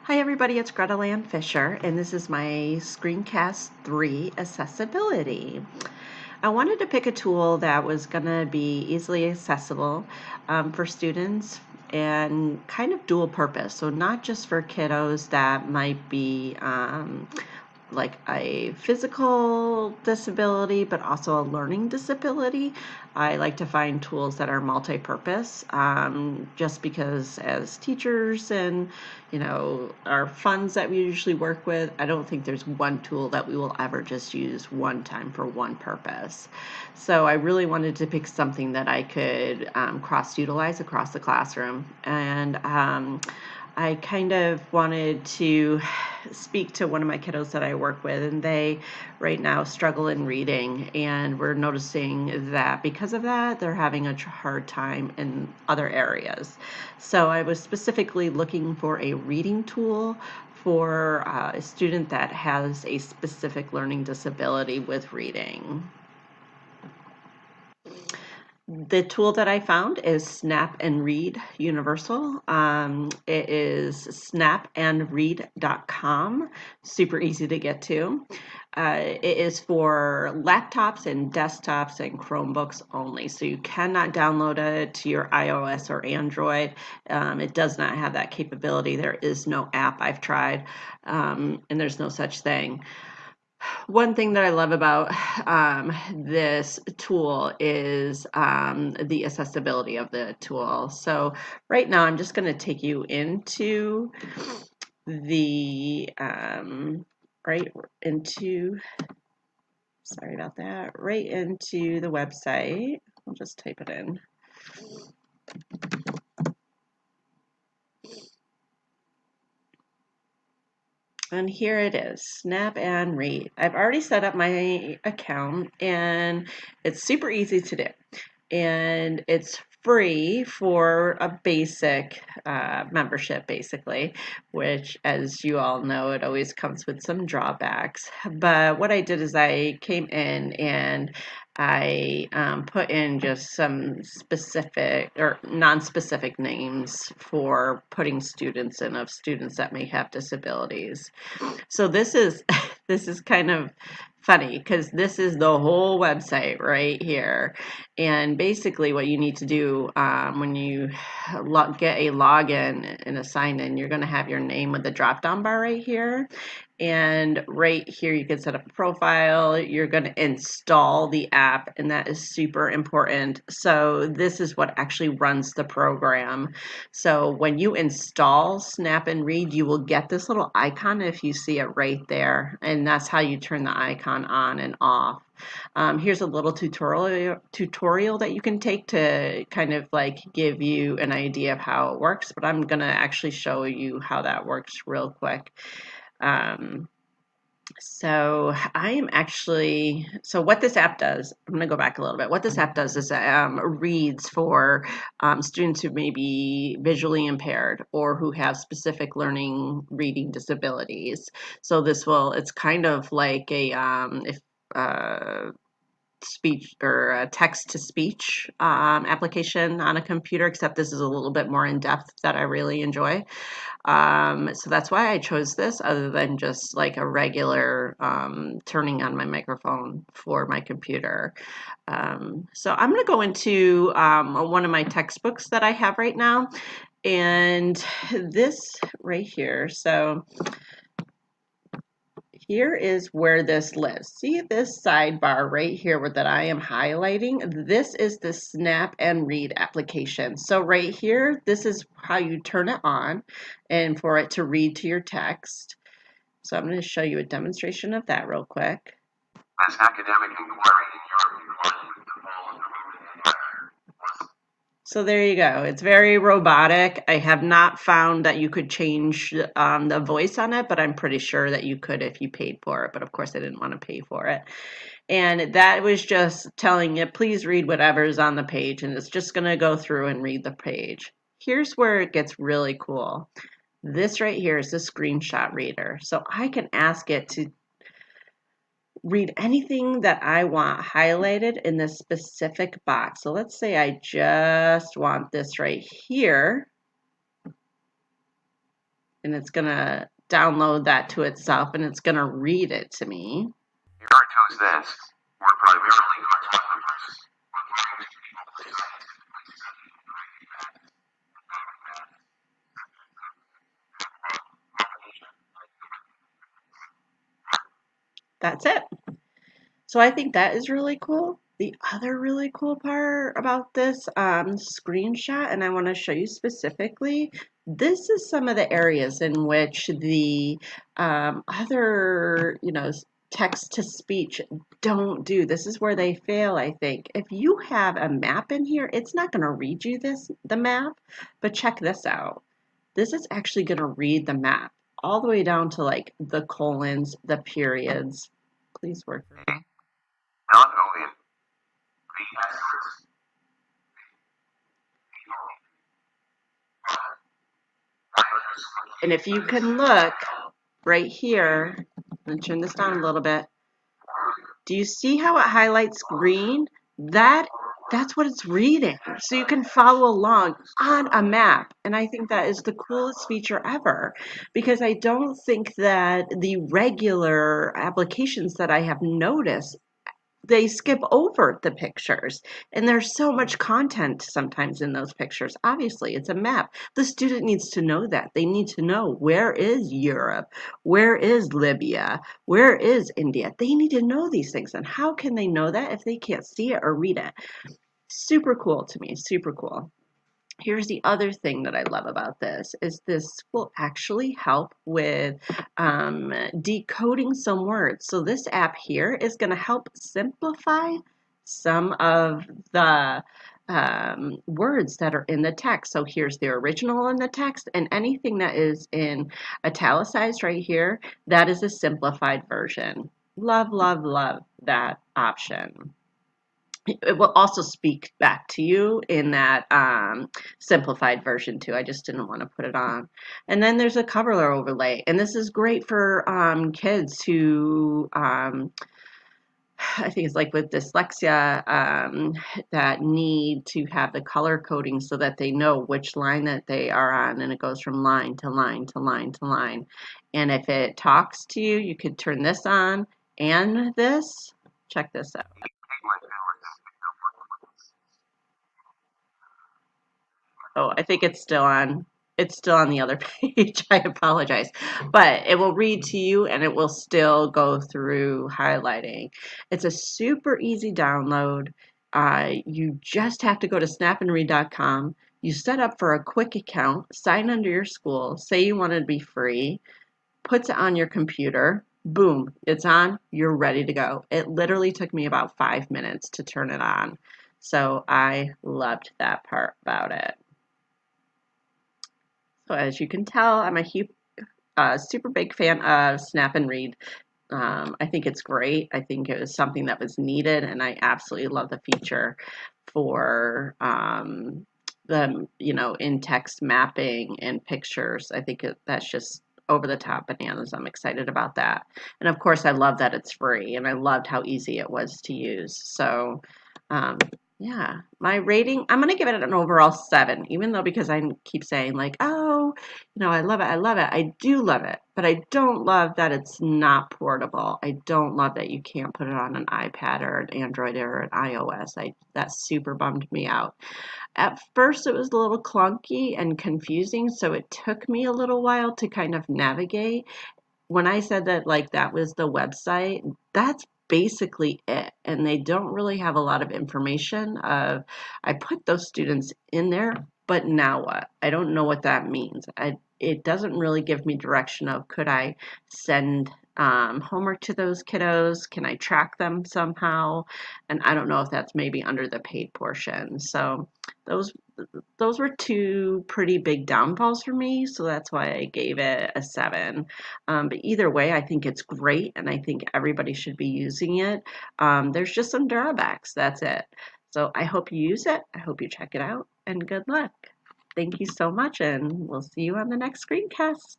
Hi everybody, it's Gretel-Ann Fisher, and this is my screencast 3 accessibility. I wanted to pick a tool that was going to be easily accessible for students and kind of dual purpose. So not just for kiddos that might be like a physical disability, but also a learning disability. I like to find tools that are multi-purpose, just because as teachers and, our funds that we usually work with, I don't think there's one tool that we will ever just use one time for one purpose. So I really wanted to pick something that I could cross-utilize across the classroom. And I kind of wanted to speak to one of my kiddos that I work with, and they right now struggle in reading, and we're noticing that because of that, they're having a hard time in other areas. So I was specifically looking for a reading tool for a student that has a specific learning disability with reading. The tool that I found is Snap and Read Universal. It is snapandread.com. Super easy to get to. It is for laptops and desktops and Chromebooks only. So you cannot download it to your iOS or Android. It does not have that capability. There is no app. I've tried, and there's no such thing. One thing that I love about this tool is the accessibility of the tool. So right now I'm just going to take you into the, right into, sorry about that, right into the website. I'll just type it in. And here it is, Snap and Read. I've already set up my account and it's super easy to do. And it's free for a basic membership, basically, which, as you all know, it always comes with some drawbacks. But what I did is I came in and I put in just some specific or non-specific names for putting students in of students that may have disabilities. So this is this is kind of funny because this is the whole website right here. And basically what you need to do when you get a login and a sign in, you're going to have your name with the drop down bar right here. And right here you can set up a profile. You're going to install the app, and that is super important. So this is what actually runs the program. So when you install Snap and Read, you will get this little icon if you see it right there, and that's how you turn the icon on and off. Here's a little tutorial that you can take to kind of like give you an idea of how it works, but I'm going to actually show you how that works real quick. So what this app does, I'm going to go back a little bit. What this app does is reads for students who may be visually impaired or who have specific learning reading disabilities. So it's kind of like a, speech or a text to speech application on a computer, except this is a little bit more in depth that I really enjoy. So that's why I chose this, other than just like a regular turning on my microphone for my computer. So I'm going to go into one of my textbooks that I have right now, and this right here. So here is where this lives. See this sidebar right here that I am highlighting? This is the Snap and Read application. So right here, this is how you turn it on and for it to read to your text. So I'm going to show you a demonstration of that real quick. As academic inquiry in Europe declined with the fall of the Roman Empire. So there you go. It's very robotic. I have not found that you could change the voice on it, but I'm pretty sure that you could if you paid for it. But of course, I didn't want to pay for it. And that was just telling it, please read whatever's on the page. And it's just going to go through and read the page. Here's where it gets really cool. This right here is the screenshot reader. So I can ask it to read anything that I want highlighted in this specific box. So let's say I just want this right here. and it's going to download that to itself, and it's going to read it to me. Here it goes this. We're primarily cartographers. We're trying to people to science. That's it. So I think that is really cool. The other really cool part about this screenshot, and I want to show you specifically, this is some of the areas in which the other, text to speech don't do. This is where they fail, I think. If you have a map in here, it's not going to read you the map, but check this out. This is actually going to read the map all the way down to like the colons, the periods. Please work for me. Not only the experts, And if you can look right here, I'm going to turn this down a little bit. Do you see how it highlights green? That's what it's reading. So you can follow along on a map. And I think that is the coolest feature ever, because I don't think that the regular applications that I have noticed, they skip over the pictures, and there's so much content sometimes in those pictures. Obviously, it's a map. The student needs to know that. They need to know, where is Europe, where is Libya, where is India. They need to know these things, and how can they know that if they can't see it or read it? Super cool to me, super cool. Here's the other thing that I love about this is this will actually help with decoding some words. So this app here is going to help simplify some of the words that are in the text. So here's the original in the text, and anything that is in italicized right here, that is a simplified version. Love, love, love that option. It will also speak back to you in that simplified version too. I just didn't want to put it on. And then there's a cover overlay, and this is great for kids who I think it's like with dyslexia, that need to have the color coding so that they know which line that they are on, and it goes from line to line to line to line. And if it talks to you, you could turn this on and this. Check this out. Oh, I think it's still on. It's still on the other page. I apologize. But it will read to you, and it will still go through highlighting. It's a super easy download. You just have to go to snapandread.com. You set up for a quick account, sign under your school, say you want it to be free, puts it on your computer. Boom, it's on. You're ready to go. It literally took me about 5 minutes to turn it on. So I loved that part about it. So as you can tell, I'm a super big fan of Snap and Read. I think it's great. I think it was something that was needed, and I absolutely love the feature for the in-text mapping and pictures. I think that's just over the top bananas. I'm excited about that. And of course, I love that it's free, and I loved how easy it was to use. So um, yeah, my rating, I'm going to give it an overall 7, even though, because I keep saying like, oh, I love it. I love it. I do love it, but I don't love that it's not portable. I don't love that you can't put it on an iPad or an Android or an iOS. That super bummed me out. At first, it was a little clunky and confusing, so it took me a little while to kind of navigate. When I said that, like, that was the website, that's basically it. And they don't really have a lot of information of, I put those students in there, but now what? I don't know what that means. It doesn't really give me direction of, could I send homework to those kiddos? Can I track them somehow? And I don't know if that's maybe under the paid portion. So those those were two pretty big downfalls for me, so that's why I gave it a 7. But either way, I think it's great, and I think everybody should be using it. There's just some drawbacks, that's it. So I hope you use it. I hope you check it out, and good luck. Thank you so much, and we'll see you on the next screencast.